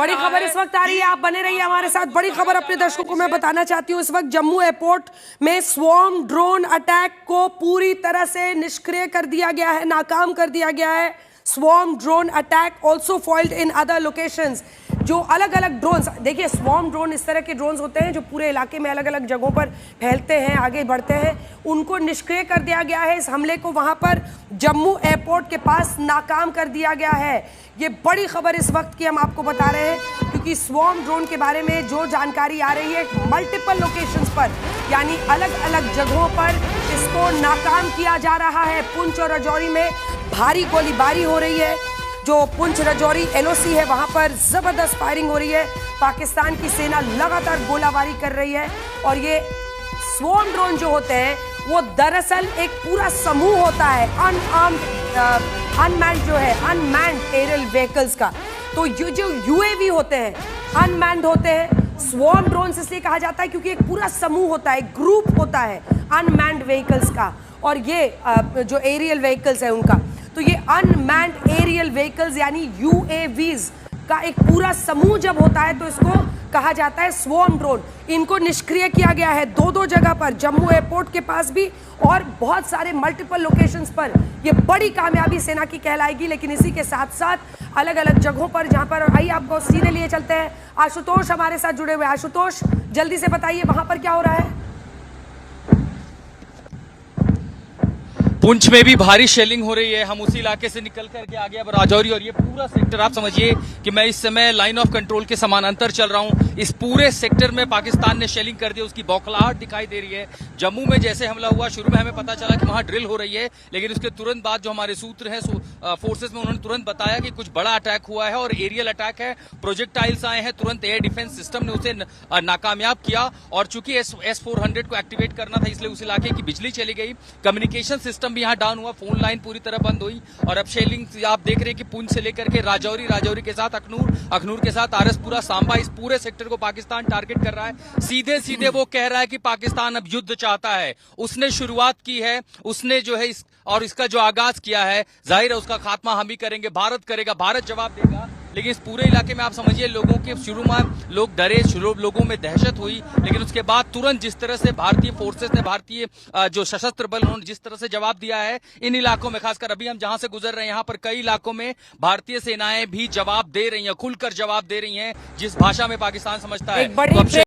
बड़ी खबर इस वक्त आ रही है, आप बने रहिए हमारे साथ। बड़ी खबर अपने दर्शकों को मैं बताना चाहती हूँ। इस वक्त जम्मू एयरपोर्ट में स्वॉर्म ड्रोन अटैक को पूरी तरह से निष्क्रिय कर दिया गया है, नाकाम कर दिया गया है। Swarm drone attack also foiled in other locations. जो अलग अलग ड्रोन्स, देखिए स्वॉर्म ड्रोन इस तरह के ड्रोन्स होते हैं जो पूरे इलाके में अलग अलग जगहों पर फैलते हैं, आगे बढ़ते हैं, उनको निष्क्रिय कर दिया गया है। इस हमले को वहां पर जम्मू एयरपोर्ट के पास नाकाम कर दिया गया है। ये बड़ी खबर इस वक्त की हम आपको बता रहे हैं, क्योंकि स्वॉर्म ड्रोन के बारे में जो जानकारी आ रही है, मल्टीपल लोकेशंस पर यानी अलग अलग जगहों पर इसको नाकाम किया जा रहा है। पुंछ और राजौरी में भारी गोलीबारी हो रही है। जो पुंछ राजौरी एलओसी है वहां पर जबरदस्त फायरिंग हो रही है। पाकिस्तान की सेना लगातार गोलाबारी कर रही है। और ये स्वॉर्म ड्रोन जो होते हैं वो दरअसल एक पूरा समूह होता है अनमैन्ड जो है अनमैन्ड एरियल व्हीकल्स का। तो ये जो यूएवी होते हैं अनमैन्ड होते हैं। स्वॉर्म ड्रोन्स इसलिए कहा जाता है क्योंकि एक पूरा समूह होता है, ग्रुप होता है अनमैन्ड व्हीकल्स का। और ये जो एरियल व्हीकल्स है उनका, तो ये अनमैन्ड एरियल व्हीकल्स यानी यूएवीज का एक पूरा समूह जब होता है तो इसको कहा जाता है स्वॉर्म ड्रोन। इनको निष्क्रिय किया गया है दो जगह पर, जम्मू एयरपोर्ट के पास भी और बहुत सारे मल्टीपल लोकेशंस पर। ये बड़ी कामयाबी सेना की कहलाएगी। लेकिन इसी के साथ साथ अलग अलग जगहों पर जहां पर, आइए आपको सीधे लिए चलते हैं। आशुतोष हमारे साथ जुड़े हुए। आशुतोष, जल्दी से बताइए वहां पर क्या हो रहा है। पुंछ में भी भारी शेलिंग हो रही है। हम उसी इलाके से निकल करके आ गए अब राजौरी, और ये पूरा सेक्टर आप समझिए कि मैं इस समय लाइन ऑफ कंट्रोल के समानांतर चल रहा हूं। इस पूरे सेक्टर में पाकिस्तान ने शेलिंग कर दी, उसकी बौखलाहट दिखाई दे रही है। जम्मू में जैसे हमला हुआ, शुरू में हमें पता चला कि वहां ड्रिल हो रही है, लेकिन उसके तुरंत बाद जो हमारे सूत्र हैं फोर्सेस में, उन्होंने तुरंत बताया कि कुछ बड़ा अटैक हुआ है और एरियल अटैक है, प्रोजेक्टाइल्स आए हैं। तुरंत एयर डिफेंस सिस्टम ने उसे नाकामयाब किया। और चूंकि S-400 को एक्टिवेट करना था, इसलिए उस इलाके की बिजली चली गई, कम्युनिकेशन सिस्टम भी यहाँ डाउन हुआ, फोन लाइन पूरी तरह बंद हुई। और अब शेलिंग आप देख रहे हैं कि पुंछ से लेकर के राजौरी, राजौरी के साथ अखनूर के साथ आरएसपुरा, सांबा, इस पूरे सेक्टर को पाकिस्तान टारगेट कर रहा है। सीधे सीधे वो कह रहा है कि पाकिस्तान अब युद्ध चाहता है। उसने शुरुआत की है, उसने जो है इसका जो आगाज किया है, जाहिर है उसका खात्मा हम ही करेंगे, भारत करेगा, भारत जवाब देगा। लेकिन इस पूरे इलाके में आप समझिए लोगों के शुरू में लोग डरे, लोगों में दहशत हुई, लेकिन उसके बाद तुरंत जिस तरह से भारतीय फोर्सेस ने, भारतीय जो सशस्त्र बल, उन्होंने जिस तरह से जवाब दिया है इन इलाकों में, खासकर अभी हम जहां से गुजर रहे हैं यहाँ पर कई इलाकों में भारतीय सेनाएं भी जवाब दे रही हैं, खुलकर जवाब दे रही हैं, जिस भाषा में पाकिस्तान समझता है।